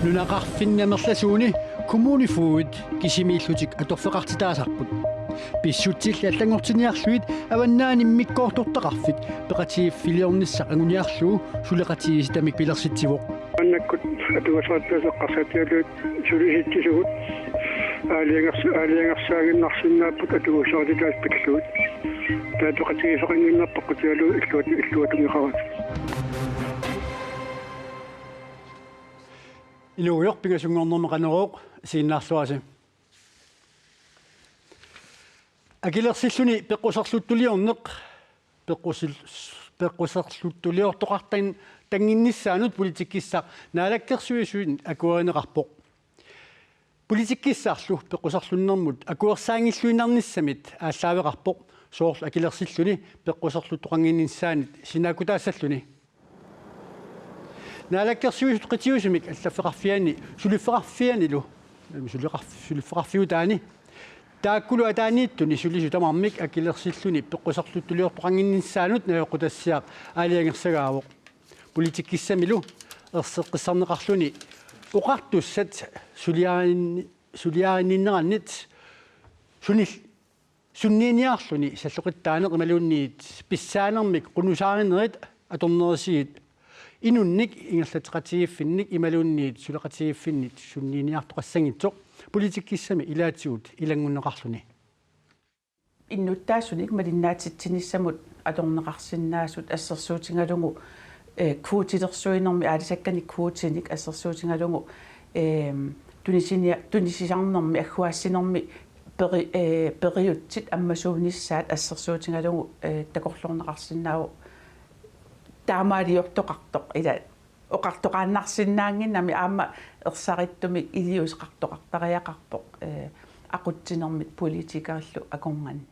Nunaqarfinnamerlasuuni kommunifuut kisimiillutik atorfeqartitaasarput pissutsillallangortiniarluit avannaani mikkoortortaqarfit peqatiiffiliornissa anguniarluu suleqatiisitamik pilersitsivoq annakkut atugasaattaseqqarsatialuut sulisitsisugut аалиангарсаагиннарсиннааппут атугусоордилаас пиллуут таатоқатигисоқингиннарпаққутиалу иллуатунгиқарат инуйорпигасунгорнэрмеқанерооқ сииннаарлуаси акилерсиллуни пеққусарлуттулиорнеқ пеққусарлуттулиортоқартин тангинниссаанут политиккиссаа наалаккерсуисуин акуанеқарпоқ политиккиссаарлу пеққусарлуннэрмут акуерсаангиллуинарниссамит ааллаавеқарпоқ соорл акилерсиллуни пеққусарлуттоқангиннссаанит синакутаассаллуни наалаккерсуисут қитиусумик аллаффеқарфиани сулиффеқарфианилу сулиффеқарфиутаани тааккулу атаанииттуни сулису тамармик акилерсиллуни пеққусарлуттулиортоқангиннссаанут наёққутассиақ аалиангерсагаавоқ политиккиссамилу ерсеққиссарнеқарлуни уқартуссат сулиариннераннит сунниниарлуни саллоқиттаанеқ ималуунниит писсаанермик қунусааринерит аторнерисигит инунник ингерлатеқатигиффинник ималуунниит сулеқатигиффиннит сунниниартоқассангитсоқ политиккиссами илаатигут илангуннеқарлуни иннуттаасуник малиннаатитсиниссамут аторнеқарсиннаасут ассерсуутингалугу квотидерсуинерми аалисаккани квотиник ассерсуутингалугу тунисисарнерми аггуаассинерми периутсит аммасуунissaат ассерсуутингалугу такорлорнеқарсинааву таамаалиортоқартоқ ила оқартоқааннарсинаангиннами аама ерсариттуми илиусеқартоқартариақарпоқ ақутсинермит политикааллу акорнганни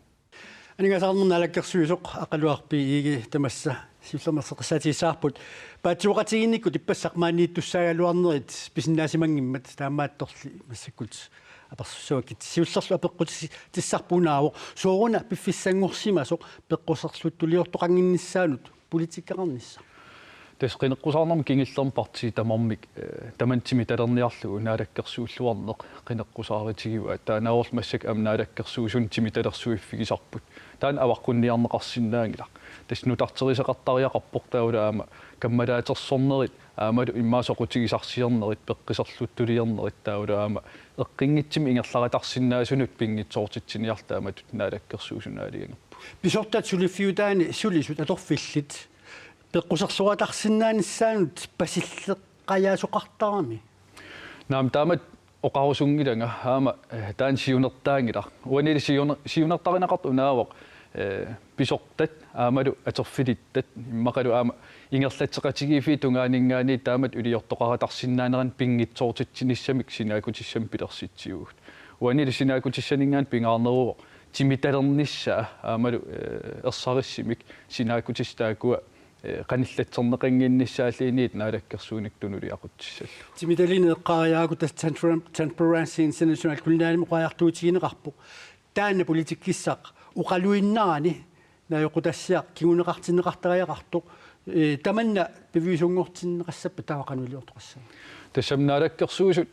анингасаарнернаалаккерсуисоқ ақалуарпи иги тамасса силлермерсеқсаатиисаарпут паатсуоқатигинникку типпассақмаанииттуссаагалуарнерит писиннаасимангиммат таамаатторли массаккут аперсуакит сиуллерлу апеққути тиссарпунаавоқ сооруна пиффиссангорсимасоқ пеққусарлуттулиортоқангиннссаанут политиккақарнисса тесқинеққусаарнерми кингиллерм парти тамармик тамантими талерниарлугу наалаккерсууллуарнеқ қинеққусааритигива таанаорл массак амнаалаккерсуусун тими талерсуиффигисарпут таан аваққунниарнеқарсинаангила таснутартерисеқартариақарпоқ таулаама каммалаатерсорнерит аамалу иммаасоқутигисарсиернерит пеққисарлуттулиернерит таулаама эққингитсими ингерларатарсинаасунут пингитсоортитсиниартааматут наалаккерсуусунаалиангерпу писортат сулиффиутаани сулисут аторфиллит пеққусарсуатарсинааниссаанут пасиллеққаяасоқартарами наам таамат оқарусунгиланга аама таан сиунертаангила уанили сиунертаринақарт унаавоқ писортат аамалу атерфилиттат иммақалу аама ингерлатеқатигифи тунгаанингаани таамат улиортоқаратарсинаанеран пингитсоортитсиниссамик синаакутиссам пилерситсиугут уанили синаакутиссанингаан пингаарнеруво тимиталернissaа аамалу ерсариссимик синаакутистаакуа qanillatserneqanginnissaaliiniit naalakkersuunik tunuliaqutissall тимиталине эққариаагутас Transparency International куллаани муқаяртуутигинеқарпу таана политиккиссақ уқалуиннарани наёқутассиақ кигунеқартинеқартариақартоқ таманна пивисунгортиннеқассаппа таавақануилиортоқассаа тассам naalakkersuusut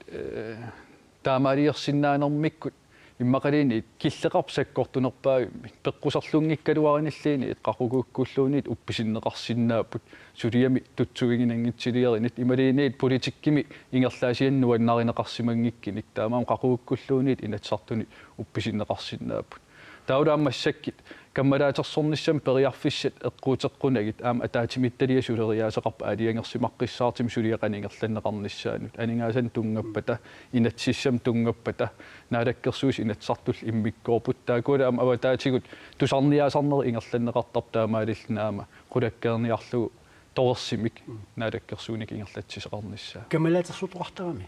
таамаалиерсиннаанермиккут иммақалини киллеқарпсаккортунерпаагимми пеққусарлунгиккалуариниллиини эққақугууккуллуунит упписиннеқарсинааппут сулиами тутсугининангитсилиеринит ималиниит политиккими ингерлаасианнуаннаринеқарсимангиккиник таамаам қақугуккуллуунит инатсартуни упписиннеқарсинааппут таулааммассаккит каммалаатерсорниссам периарфиссат эққуутеққунагит аама атаатимитталия сулериаасеқарпа алиангерсимаққиссаартим сулиақанingерланнеқарниссаанут анингаасан тунгаппата инатсиссам тунгаппата наалаккерсуус инатсартул иммиккоорпут таакуалаама аватаатигут тусарниаасарнери ингерланнеқартар таамаалиллнаама қулаккерниарлугу торерсимик наалаккерсууник ингерлатсисеқарниссаа камалаатерсутоқартарами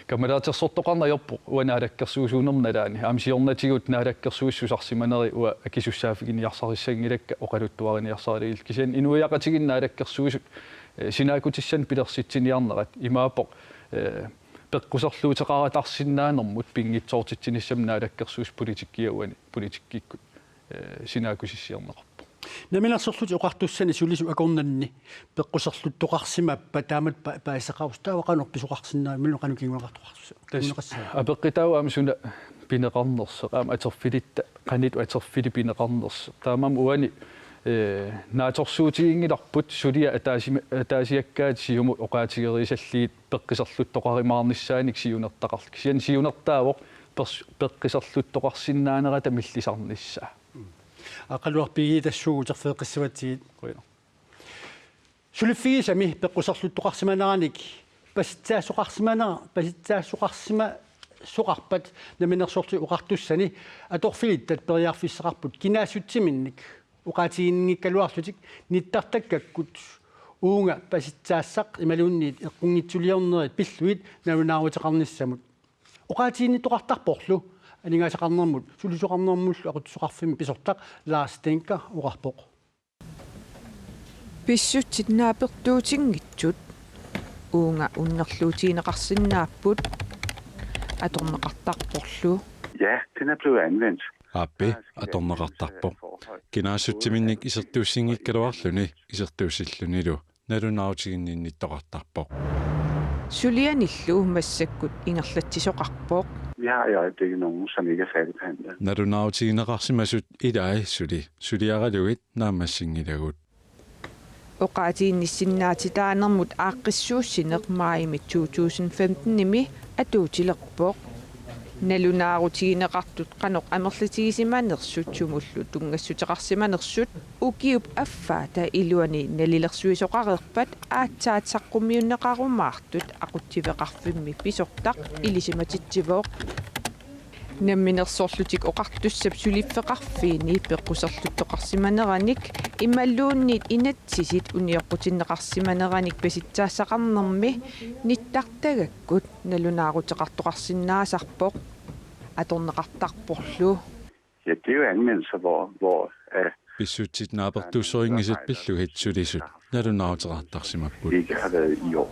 камалаатерсортоқарнаёрпо уанаалаккерсуусуунерналаани аамсиорнатигут наалаккерсууссусарсиманери уа акисуссаафигиниарсариссангилакка оқалуттуариниарсаалигил кисиан инуиақатигиннаалаккерсуусут синаакутиссан пилерситсиниарнерат имаапоқ пеққусарлуутеқаратарсинаанермут пингитсоортитсиниссам наалаккерсуус политиккиауани политиккиккут синаакусиссиарнеқарпо наминерсерлути оқартуссани сулису акорнанни пеққусерлуттоқарсимаппа таамат паисақарус таавақанор писоқарсинаа милуқану кигуақартоқарсу абеққитау амсуна пинеқарнерсеқ аама атерфилитта қаниту атерфили пинеқарнерсеқ таамам уани нааторсуутигингиларпут сулия атаасиаккаат сиуму оқаатигерисаллиит пеққисерлуттоқаримаарниссааник сиунертақарлик сиан сиунертаавоқ пеққисерлуттоқарсинаанерата миллисарниссаа ақалуарпигии тассуугутерфеэққиссаватсигит сулиффигисами пеққусерлуттоқарсиманераник паситсаассоқарсима соқарпат наминерсорти оқартуссани аторфилиттат периарфиссақарпут кинаассутсиминник уqaatiginngikkалуарлутик ниттартаккаккут уунга паситсаассақ ималуунниит эққунгитсулиорнерит пиллуит навунааруутеқарниссамут уqaatiginnitoqartarporlu анигаасақарнэрмут сулисоқарнэрмуллу ақутсоқарфими писортақ лаастенка уқарпоқ писсутсит наапертуутингитсут уунга уннерлуутигинеқарсинааппут аторнеқартарпорлу Ja, den er blevet anvendt. Аппи аторнеқартарпо кинаассутсиминник исертууссингиккалуарлуни исертууссиллунилу налунааутигинниинниттоқартарпо сулианиллу массаккут ингерлатсисоқарпоқ Vi har i øjeblikket nogen, som ikke er færdigbehandlet. налунааутигинеқарсимасут илаи сулиаралугит наамассингилагут оқаатиинниссиннаатитаанермут ааққиссууссинеқ маимит 2015 ними атуутилерпоқ налунаарутигинеқартут қаноқ амерлатигисиманерсут сумуллу тунгассутеқарсиманерсут укиуп аффаата илуани налилерсуисоқарерпат аатсаатсаққумиуннеқарумаартут ақутсивеқарфимми писортақ илисиматитсивооқ намминерсоорлутик оқартуссап сулиффеқарфиини пеққусерлуттоқарсиманераник ималлуунниит инатсисит униоққутиннеқарсиманераник паситсаассақарнерми ниттартагаккут налунаарутеқартоқарсинаасарпоқ аторнеқартарпорлу Ja, det er jo anmeldelser, hvor писсутсит наапертуссорингисат пиллугит сулисут налунааутеқартарсимаппут ikke har været i år.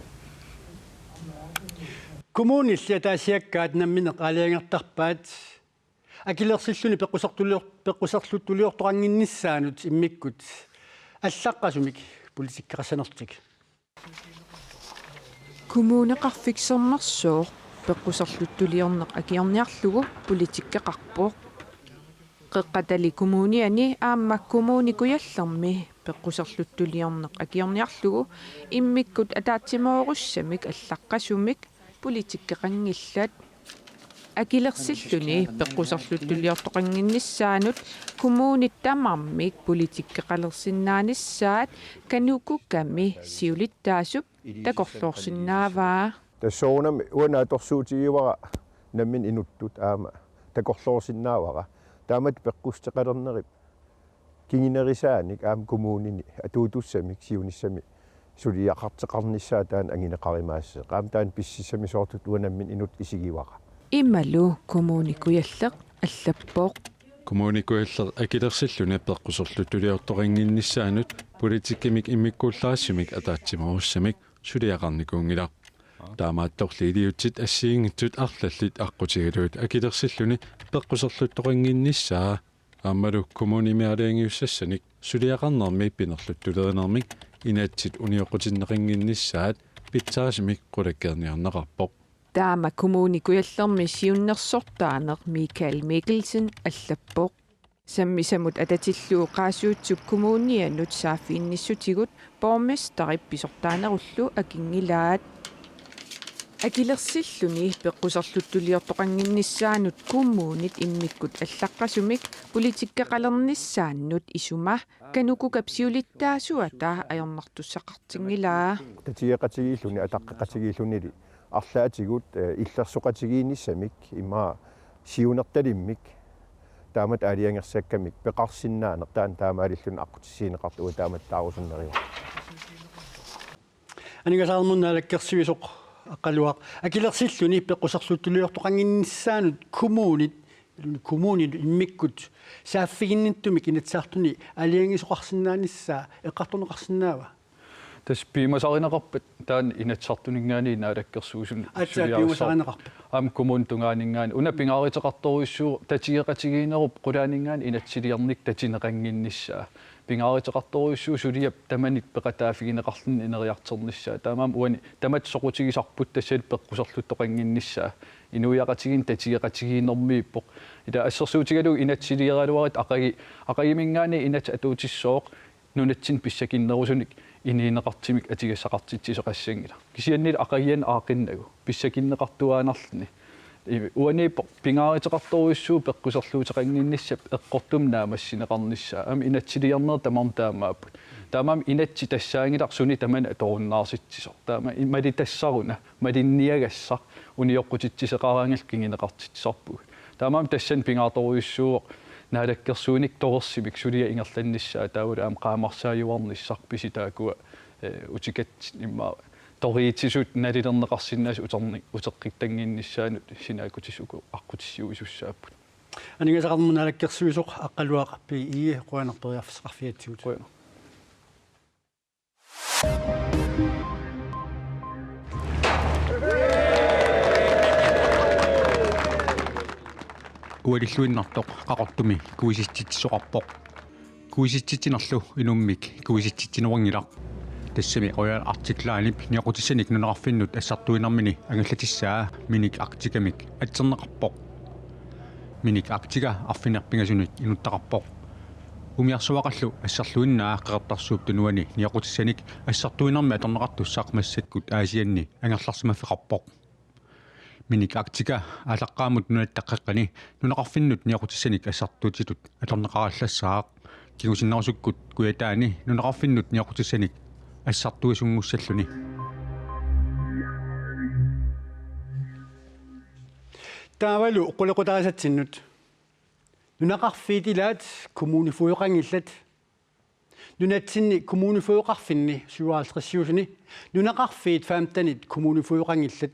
коммунилли таасиаккаат намминеқ алиангертарпаат акилерсиллуни пеққусерлуттулиортоқангинниссаанут иммиккут аллаққасумик политиккерасанертик коммунеқарфиксернерсоо пеққусерлуттулиорнеқ акиорниарлугу политиккеқарпоқ қеққатали коммуниани ааммак коммуникуяллерми пеққусерлуттулиорнеқ акиорниарлугу иммиккут атаатсимооруссамик аллаққасумик политиккеқангиллат акилерсиллуни пеққусерлуттулиортоқангинниссаанут коммунит тамармик политиккеқалерсиннааниссаат канукукками сиулиттаасуп такорлуорсинааваа тассоонам уанааторсуутигивара наммин инуттут аама такорлуорсинаавара таамат пеққустеқалернерип кингинерисааник аама коммунини атуутуссамик сиуниссами сулиақартеқарниссаа таан ангинеқаримаассеэ qaam таан писсисами соортут уанаммин инут исигивара ималу коммуникуяллеқ аллаппоқ коммуникуаллер акилерсиллуни пеққусерлуттулиортоқангинниссаанут политиккимик иммиккууллаассумик атаатсиморуссамик сулиақарникуунгила таамаатторли илиутсит ассиингитсут арлаллит аққутигалуут акилерсиллуни пеққусерлуттоқангинниссаа аамалу коммунимиалиангиуссассаник сулиақарнерми пинерлуттулеринермик инатсит униоқутиннеқингинниссаат питсаасимик қулаккерниарнеқарпоқ таама коммуникуяллерми сиуннерсортаанеқ Микаэл Микkelsen аллаппоқ саммисамут ататиллуу qaasuutsuk коммунианут саафиинниссутигут борместарип писортаанеруллу акингилаат акилерсиллуни пеққусерлуттулиортоқангинниссаанут коммунит иммиккут аллаққасумик политиккеқалерниссааннут исума канукукапсиулиттаасуата аёрнартуссақартингилаа татиеқатигииллуни атаққеқатигииллунили арлаатигут иллерсоқатигиинниссамик имаа сиунерталиммик таамат алиангерсаккамик пеқарсиннаанер таан таамаалиллун аққутиссиинеқартуа таамат таарусуннериу анигасаармуннаалаккерсивисоқ аққалуақ акилерсиллуни пеққусерлуттулиортоқангинниссаанут коммунит иммиккут сааффигинниттумик инатсаартуни алиангисоқарсинааниссаа эққартунеқарсинаава тас пимасаринеқарпат таан инатсартунингаани наалаккерсуусун пимасаринеқарпат аам коммун тунгаанингаани уна пингааритеқарторуиссуу татиеқатигиинеруп қулаанингаани инатсилиарник татинеқангинниссаа пингааритеқарторуйссуу сулиап таманик пеқатаафигинеқарлун инериартернissaа таамаам уани тамат соқутигисарпут тассаат пеққусарлуттоқангиннissaа инуяқатигин татигеқатигииннэрмииппоқ ита ассерсуутигалу инатсилиералуарит ақагимингаани инат атуутиссооқ нунатсин писсакиннерусуник иниинеқартимик атигассақартитсисоқассангила кисианнил ақагиан аақиннагу писсакиннеқартуаанерлни уаниппоқ пингааритеқарторуйссуу пеққусерлуутеқангиннissaап эққортум наамассинеқарнissaа ами инатсилиернер тамарм таамааппут таамаам инатси тассаангиларсуни тамана торуннаарситсисо таама мали тассаруна малинниагасса униоққутитсисеқараангал кингинеқартитсарпуг таамаам тассан пингаарторуйссуу наалаккерсууник торерсимик сулия ингерланнissaа тааула аам qaamarsaajuarnissar писитаакуа утикат имма ториитсисут налилернеқарсиннаас утеққиттангиннissaанут синаакутисуку аққутиссуисуссааппут анигасақармун наалаккерсуисоқ аққалуақ пи ие қуанерториарфисқарфиатсуут уалиллуиннартоқ қақортуми куисиститсоқарпоқ куисиститинерлу инуммик куисиститинуангилар тассами оял артиклаанип ниақутиссаник нунеқарфиннут ассартуинармини ангаллатиссаа миник арктикамик атсернеқарпоқ миник арктика арфинерпингасунит инуттақарпоқ умиарсуақаллу ассарлуиннаа қеқартарсууп тунуани ниақутиссаник ассартуинарми аторнеқартуссаақ массаккут аасианни ангерларсимаффеқарпоқ миник арктика алаққаамут нунаттаққеққани нунеқарфиннут ниақутиссаник ассартуутитут аторнеқараллассаақ кигусиннарусуккут куятаани нунеқарфиннут ниақутиссаник ассартуисунгуссаллуни таавалу оқулеқутарисатсиннут нунақарфиитилаат коммунифуйоқангиллат нунатсинни коммунифуйоқарфинни 57 нунақарфиит фаамтанит коммунифуйоқангиллат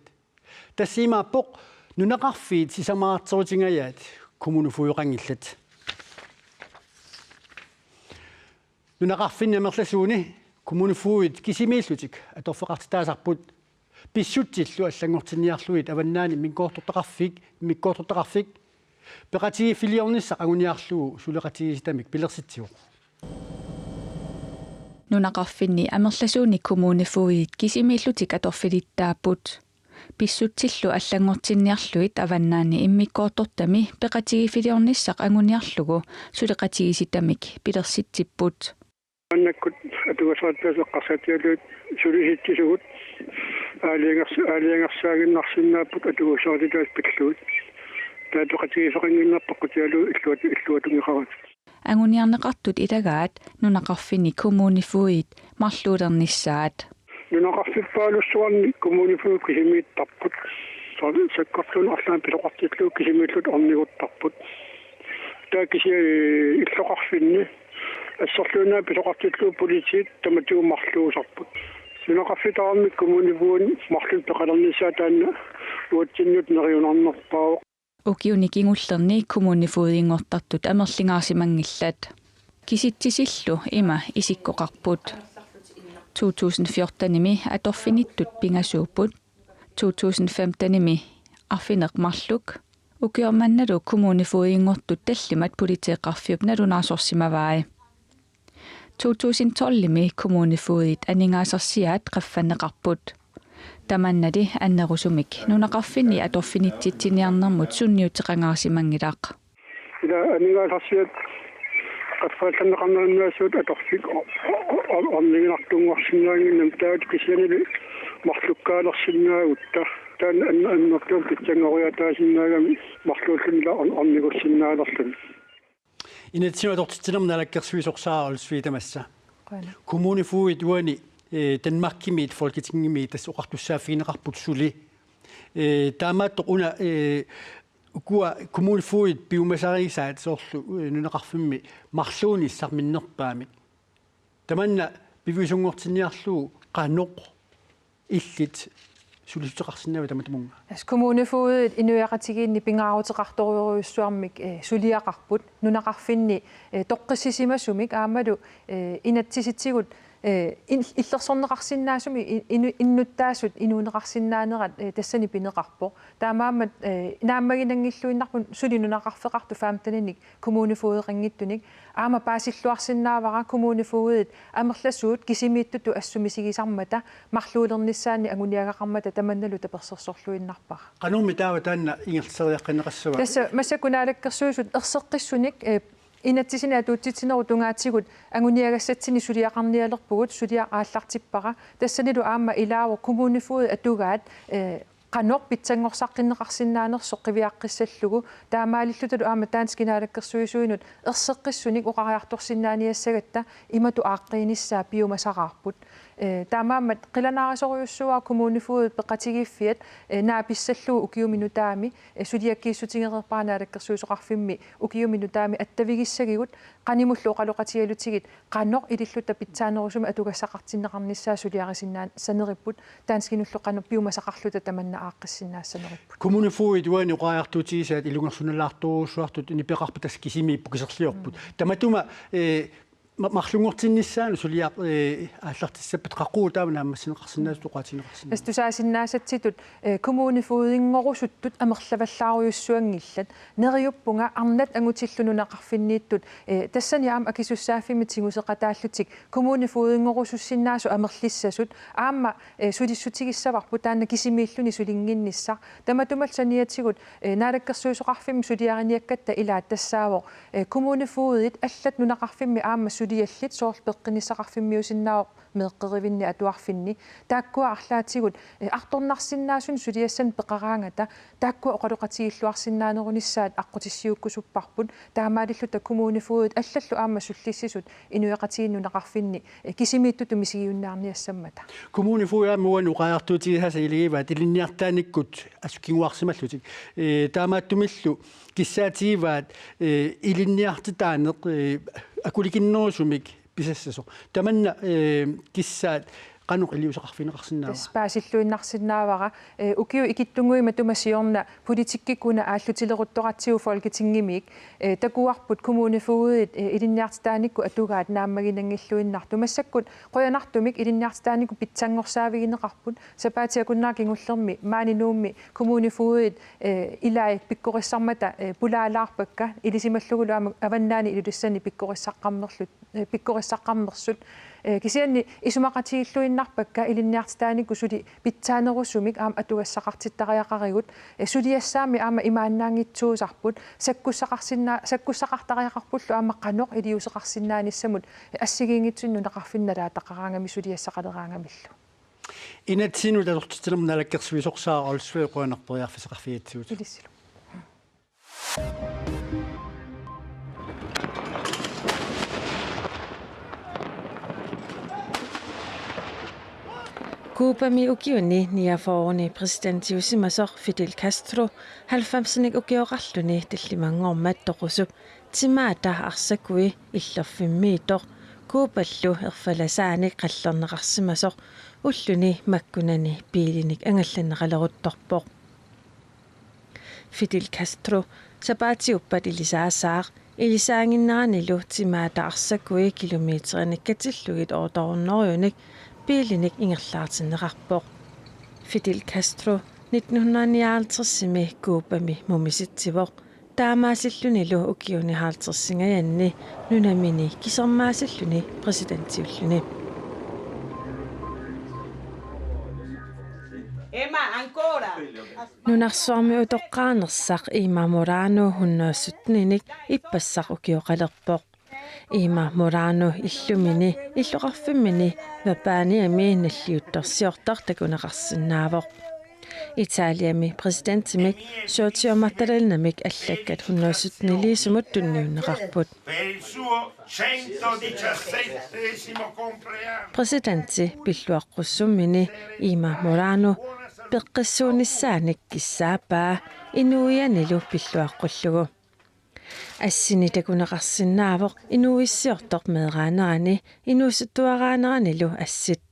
тассимааппоқ нунақарфиит сисамаартерутингаяат коммунифуйоқангиллат нунақарфиннамерласууни коммунифуит кисимииллутик аторфеқартитаасарпут писсутсиллу аллангортинниарлуит аваннаани миккоортортақарфик пеқатиги филиорнисса агуниарлугу сулеқатигиситамик пилерситсиоқ нунақарфинни амерласууни коммунифуит кисимииллутик аторфилиттааппут писсутсиллу аллангортинниарлуит аваннаани иммиккоортортами пеқатиги филиорниссақ агуниарлугу сулеқатигиситамик пилерситсиппут аннаккут атугасааттаасеққарсатиалуут сулиситтисугут аалиангерсаагиннарсиннааппут атугасаатитаас пиллуут таатоқатигисоқангиннарпаққутиалу иллуатунгиқарат агуниарнеқартут илагаат нунақарфини коммунифуит марлуулерниссаат нунақарфиппаалуссуарни коммунифуит кисимииттарпут саккарлун арлаан пилоқартитлуу кисимииллут орнигуттарпут таакиси иллоқарфинни ассерлуунаа пилоқартитлуу политик таматуумарлуусарпут нунақарфитаарми коммунифуун марлун пеқалернissaа таанна уатсиннут нериунарнерпаа укиуни кингуллерни коммунифуингортартут амерлингаарсимангиллат киситсисиллу има исиккоқарпут 2014-ними аторфиниттут пингасууппут 2015-ними арфинеқмарлук укиорманналу коммунифуингортут таллимат политеқарфиуп налунаасорсимаваи 2012-ними коммунифуит анингаасарсиаат қаффанеқарпут таманнали аннерусумик нунақарфини аторфиниттитсиниарнэрмут сунниутеқангаарсимангилаақ ила анингаасарсиат qaffaallanneqarnerunnaasuut atorfik orniginartunngorsinnaanginnam taat kisianili marlukkaalersinnaagut taan annertuum pitsanngoriataasinnаагami marluullunla ornigussinnaalerlun inatsimatortitsinam nalakkersuisorsaarulsviitamassa kommunifuit uani Danmarkimiit folketingimiit tas oqartussaafigineqarput suli taamaattoq una ukua kommunifuit piumasarisaat soorlu nunaqarfimmi marluunissarminnerpaamik tamanna pivisungortinniarluu qanoq illit sulisuteqarsinnaava tamatamunga as kommunifuit inuaqatigiinni pingaarutеқарториуруйуссуармик сулиақарпут нунақарфинни тоққиссисимассумик аамалу инатсиситсигут иллерсорнеқарсиннаасуми иннуттаасут инуунеқарсиннаанерат тассани пинеқарпо таамаамат нааммагинангиллуиннарпун сулинунақарфеқарту фаамтаниник коммунифуудеқангиттуник аама паасиллуарсиннаавара коммунифуудит амерласуут кисимииттуту ассумисигисармата марлуулерниссаани агуниагақармата таманналу таперсерсорлуиннарпара qanummi taava taanna ingерсериаққинеқассуа тасса массакунаалаккерсуусут ерсеққиссуник инатсисина туутситсинеру тунгаатсигут агуниагассатсини сулиақарниалерпугут сулиа ааллартиппара тассанилу аама илааву коммунифууд атугаат qanoq pitsanngorsaqqinneqarsinnaanерсоқ qivиаққиссаллугу таамаалиллуталу аама таанскинаалаккерсуисуинут ерсеққиссуник уқариарторсиннааниассагатта имату ааққииниссаа пиумасақарпут таамаамат қиланаарисориуссуаа коммунифууд пеқатигиффиат нааписсаллуу укиуминутаами сулиаккииссутингерпаанаалаккерсуисоқарфимми укиуминутаами аттавигиссагигут qaнимуллу оқалоқатигалутигит qanoq илиллута питсаанерусума атугассақартиннеқарниссаа сулиарисиннаан санериппут таанскинуллу qanu пиумасақарлута таманна ааққиссинаассанериппут коммунифуит уани уқариартуутигисаат илунгерсуналаартуусуартут инипеқарпу тас кисимииппу кисерлиорпут таматума марлунгортинниссаану сулиақ ааллартиссаппат қаққуу таама нааммассинеқарсинаасу тоқаатинеқарсина астусаасиннаасатситут коммунифуудингорусуттут амерлаваллааруйуссуангиллат нериуппунга арнат ангутиллунунеқарфиннииттут тассани аама акисуссааффимит сигусеқатааллутик коммунифуудингорусуссиннаасу амерлиссасут аама сулиссутигиссаварпу таанна кисимииллуни сулингинниссаа таматумал саниатсигут наалаккерсуисоқарфимми сулиариниаккатта илаат тассаавоо коммунифуудит аллат нунеқарфимми аама сулиаллит соорлпеққинissaqarfimmiusinnaaq meeqqerivinni atuarfinni taakkua arlaatigut artornarsinnaasun suliassan peqaraangata taakkua oqaloqatigilluarsinnaanerunissaat aqqutissiukkusupparput taamaalilluta kommunifuut allallu aama sullissisut inueqatiginnunaqarfinni kisimiittut tumisigiunnaarniassammata kommunifuut muan uqaartuutigisaasa iligiva tilinniartaanikkut asukkinguarsimallutik taamaattumillu kissaatigivaat ilinniartitaaneq akulikinnerusumik pisassaso tamanna kissaat qanu qiliusaqarfineqarsinnaa spaasilluinnarsinnaavara ukiu ikittunguima tumasiorna politikkikuna aallutileruttoqatsiu folketingimik takuarput kommunifuudit ilinniartitaanikku atugaat naammaginangilluinnartu massakkut qoyanartumik ilinniartitaanikku pitsanngorsaavagineqarput sapaatiakunnaarkingullermi maaninuummi kommunifuudit ilai pikkorissarmata pulaalaarpakka ilisimalluгулу avannaani ilulissani pikkorissaqarmersut кисианни исумақатигиллуиннарпакка илинниартитааникку сули питсаанерусумик аама атугассақартиттариақаригут сулиассаами аама имааннаангитсуусарпут саккуссақартариақарпуллу аама қаноқ илиусеқарсиннааниссамут ассигиингитсинну неқарфинналаа тақараангами сулиассақалераангамиллу инатсину талортитилерм налаккерсуисорсаа олсуи қуанерпериарфисеқарфиатсуут илиссилу Kuupami ukiuni niafoorni presidentiusimasor Fidel Castro 90-ник ukioralluni tillimangormat toqusuk timaata arsakui illerfimmiitor kuupallu erfalasaani qallerneqarsimasor ulluni makkunani piilinik angallanneqaleruttorpoq Fidel Castro sapaatiuppat ilisaasaaq ilisaanginneranilu timaata arsakui kilometernikatillugit ortornerjunik piilinik ingerlaartinneqarpoq Fidel Castro 1959-simi kuupami mumisitsivoq taamaasillunilu ukiuni haaltersingajanni nunamini kisermaasilluni presidentiulluni nunarsuarmi utoqqaanersaq Ima Morano 117-nik ippassaq ukioqalerpoq Ima Morano illumini illuqarfimmini vapaaniami nalliuttorsiortartakuneqarsinnaavoq Italiami presidentimik Sergio Mattarellnamik allakkat 117-nilisumut tunniunneqarput Presidenti pilluaqqussummini Ima Morano peqqissuunissaanik kissaapaa inuianilu pilluaqqullugu Assiniitakuneqarsinnaavoq inuissiortoq meeraanerani inuusuttuaraaneranilu assit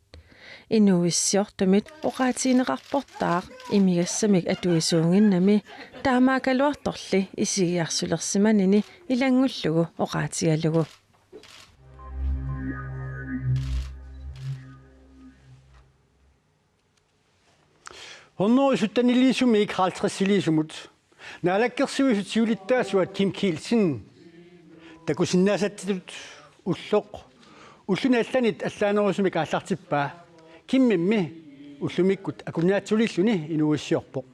inuissiortumit oqaatiineqarportaaq imigassamik atuisuunginnami taamaakaluartorli isigiarsulersimanini ilangullugu oqaatigalugu Honno suttaniliisumik 50-iliisumut. Naalakkersuisut siulittaasuat Kim Kielsen. Takusinnaasattit ulloq. Ullunaallanit allaanerusumik aallartippaa. Kimmimmi ullumikkut akunnaatsulilluni inuissiorpoq.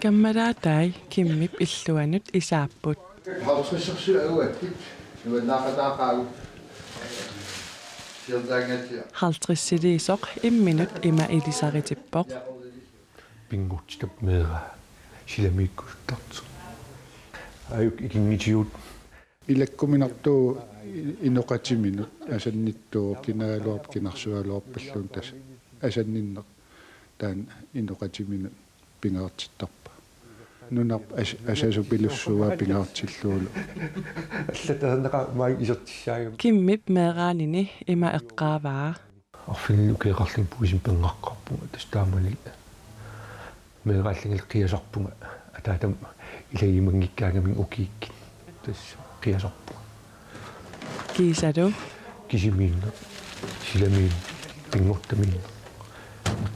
Kammaraatai kimmip illuanut isaapput. Haltrissiliisoq imminut ima ilisaritippoq. Pingutstap meera silamiikkustartu. Ayuk ikingitiut. Ilakkuminartuu inoqatiminut asannittuu kinaaluarp kinarsualuarpalluun tas asanninneq taan inoqatiminut pingaartittarpa. Nunarp asasupilussuua pingaartilluulu. Allataanneqa mai isertissaaga. Kimmip meeraanini ima eqqaavaa. Arfillu keeqarlin puisin pengaqqarpunga tas taamani meeraalligil qiasarpunga ataatam ilaimangikkaagamin ukiikki tas qiasarpunga. Kiisalu kisimiinna silamiin pingortamiinna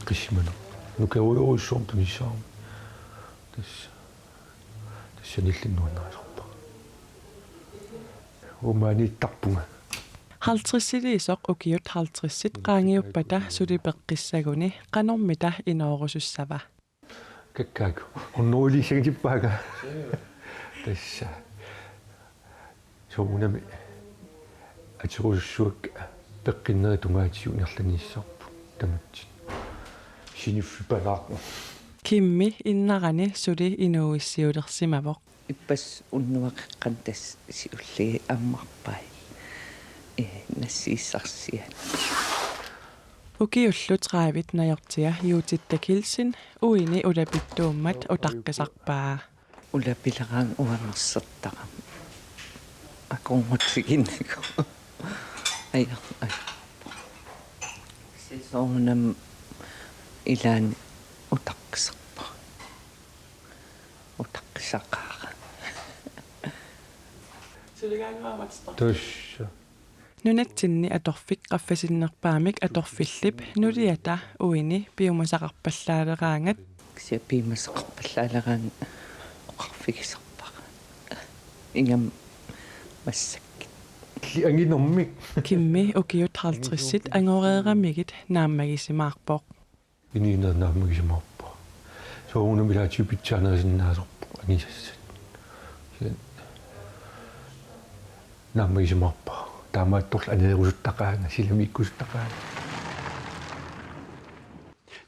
qissimana nukauyuissortumissaarmi tassanillinnuannaasarpa umaaniittarpunga 50-iliisoq ukiut 50-sit qaangiuppata sulipeqqissaguni qanormita inoorusussava. Kakkaaku onnuuliisagitippaaga tassa sounami atirusussuak peqqinнери tungaatiunerlaniissarpu tamatsit siniffipalaaqu Kimmi innarani suli inuissiulersimavoq. Ippas unnuaqeqqan tas siulli ammarpai nassiissarsian. Ukiullut raavit najortia juutittakilsin uini ulapittuummat utaqqisarpaa. Ulapileraan uannersertaram. Aqungutsiginniku. Ai. Sesonam ilan utaqqisarpa. Utaqqisaqaara. Tussa. Nunatsinni atorfik qaffasinnerpaamik atorfillip nuliata uini piumasaqarpallaaleraangat sia piumasaqarpallaaleraang oqarfikisarpaqa ingam massak anginermik Kimmi ukiut 50-sit angoreeramigit naamagisimaarpoq iniinernaamagisimaarpoq sounamilaatipitsaanerisinnaasarpoq angisassat naamagisimaarpoq taamaattorl aneerusuttaqaanga silamiikkusuttaqaanga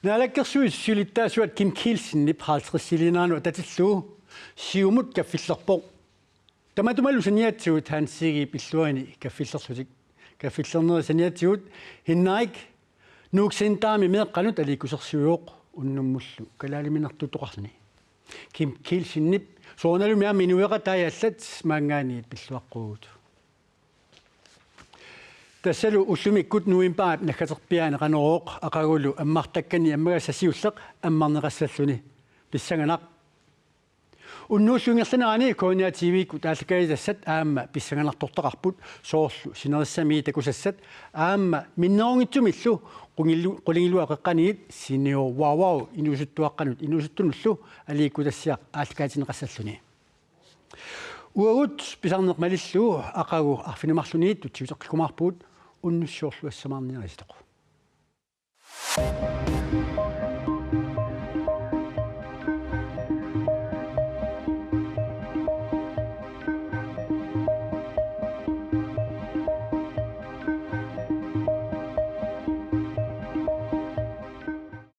naalakkersuis sulittaasuat Kim Kielsen nip 50-silinaanu tatilluu siumut kaffillerpoq tamatumallu saniatsiut hansigi pilluani kaffillersutik kaffillernerisaniatsiut hinnaik nuuksentaami meeqqanut aliikusersuuq unnummullu kalaaliminertutoqarni Kim Kielsen nip soonalumi aminueqataajallat maangaaniit pilluaqquut Tassalu ullumikkut nuimpaap nakkaterpiaane qanorooq aqagulu ammartakkani ammagassasiulleq ammarneqassalluni pissanganaq unnuulluungerlanaani kooniatiiviikku taallakaitassat aamma pissanganartortaqarput soorlu sinerissami takusassat aamma minnerungittumillu qulingilua qeqqaniit sinio wawau inuusuttuaqqanut inuusuttunullu aliikkutassiaq aallakaatineqassalluni uagut pisarneqmalillu aqagu arfinimarluniit tutsiuteqqikumarpuut unnussiorlu assamarniaristaq